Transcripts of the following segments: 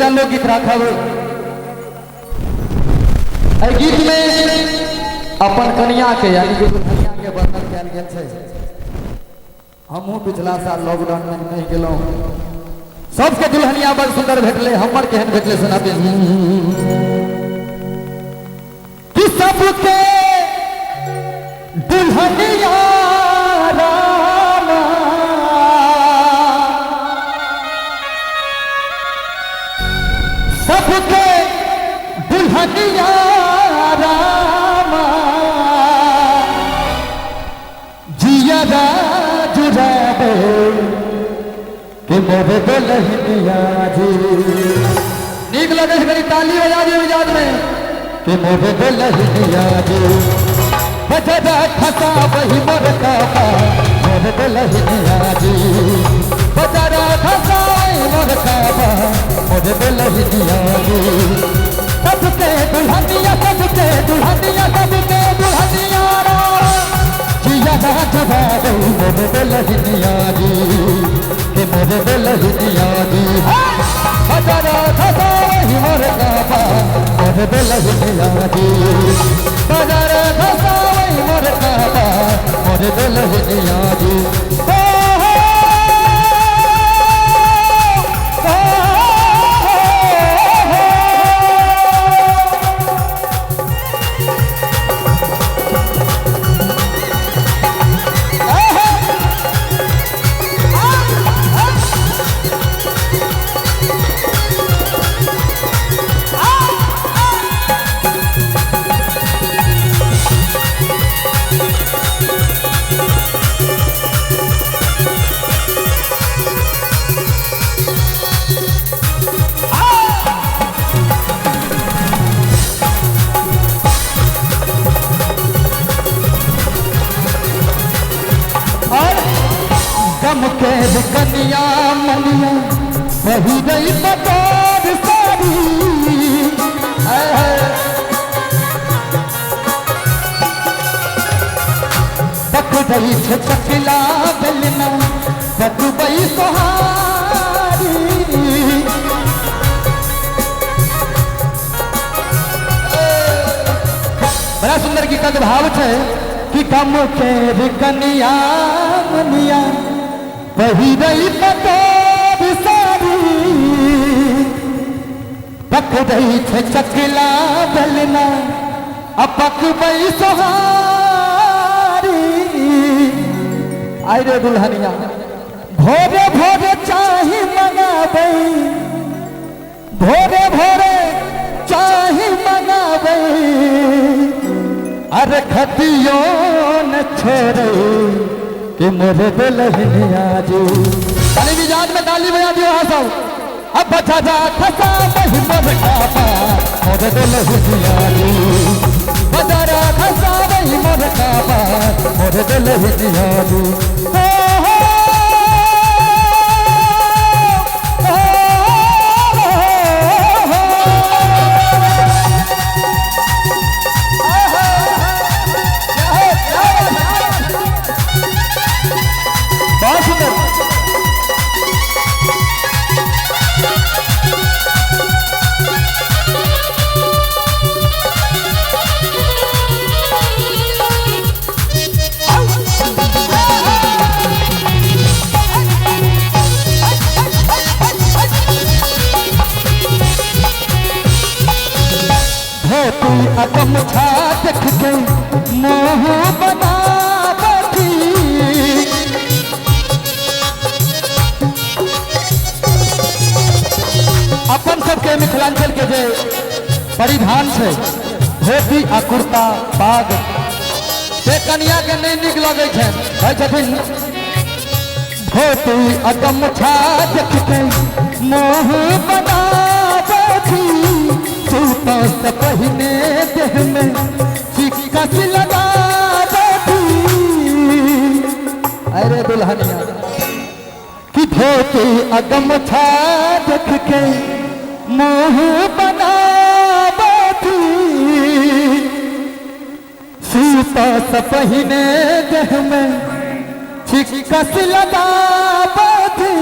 लोकगीत राखा गीत में अपन कन्या के यानी कि दुल्हनिया के वर्णन कयल गेल छै। हमहू पिछला साल लॉकडाउन में नहीं गेलौं, सबके दुल्हनिया बड़ सुंदर भेटले, हमर केहन भेटले सुनाबे। कि सबके दुल्हनिया सबके दुल्हनिया रामा जियादा जुराबे कि मोरे दुल्हनिया जी। नीक लगे मेरी ताली बजा दी मिजाज में कि मोरे दुल्हनिया जी। बजरा खसा वही मोर काबा मोरे दुल्हनिया जी। बजरा खसा मोर काबा मोरे दुल्हनिया जी। सबके दुल्हनिया सबके दुल्हनिया सबके दुल्हनिया जियादा जुराबे मोरे दुल्हनिया जी कि मोरे दुल्हनिया जी। बजरा खसा वही मोर काबा मोरे दुल्हनिया जी। बजरा खसा वही मोर काबा मोरे दुल्हनिया जी। गम के कनिया मनिया वही गई बतौर सारी। तक गई छकला बलना तक गई सोहारी। बड़ा सुंदर गीत का भाव है कि गम के कनिया मनिया वही रही बतौर सारी। पक रही छकला बलना अपक बई सोहारी। आई रे दुल्हनिया भोरे भोरे चाही मंगाबे भोरे भोरे चाही मंगाबे। अरे खतियो न छोड़े कि मोरे दुल्हनिया जी। ताली मिजाज में ताली बजा दियो हाँ सब। अब बचा जा खसा वही मोर काबा मोरे दुल्हनिया जी। बजारा खसा वही मोर काबा मोरे दुल्हनिया जी। अगम छा देख के मोह बना बैठी। अपन से हमर के मिथिलांचल के जे परिधान छै धोती आ कुर्ता पाग से कन्या के नहीं निक लगे छै कहै छथिन धोती आ गमछा देख के मोह बनाबी सूता से पहिने देह में चिकस लगाबी अरे दुल्हनिया कि धोती आ गमछा देख के मोह बनाबी सूता से पहिने देह में चिकस लगाबी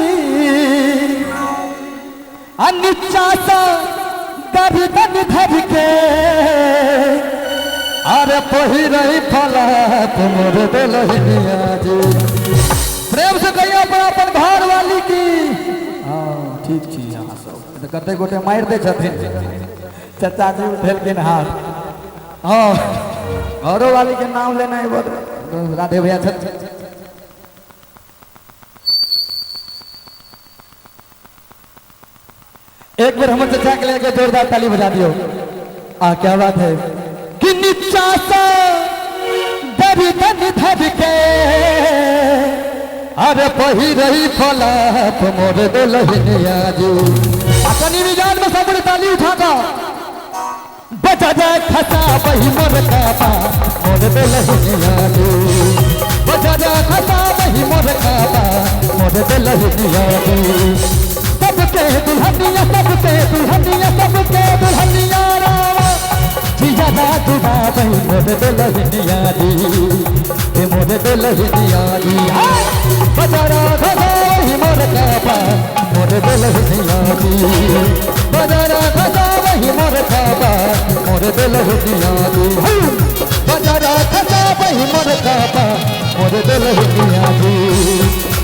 अनिच्चा सा गर्दन धर के अरे पहिरई फला तुमर दुल्हनिया जी प्रेम से कहियो अपन घर वाली की हाँ ठीक छी यहाँ सब तो कते गोटे मार दे छथिन चाचा जी उठेलखिन हाथ हाँ घरों वाली के नाम लेना है बहुत राधे भैया छथिन एक बार हम चचा के लेके जोरदार ताली बजा दियो क्या बात है कि नीचा सा गर्दन धर के अरे पहिरई फला मोर दुल्हनिया जी अपनी मिजाज में सब ताली उठाता बजा जाए खसा वही मोर काबा मोर दुल्हनिया जी बजा जाए खसा वही मोर काबा मोर दुल्हनिया जी सबके दुल्हनिया रावा जिया दुबा बही मोर दुल्हनिया दी मोर दुल्हनिया दी बजारा खसा वही मोर काबा मोर दुल्हनिया दी बजारा खसा वही मोर काबा मोर दुल्हनिया दी बजारा खसा वही मोर काबा मोर दुल्हनिया दी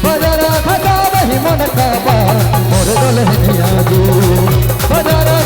बजारा खसा वही मोर काबा मोर दुल्हनिया दी बजारा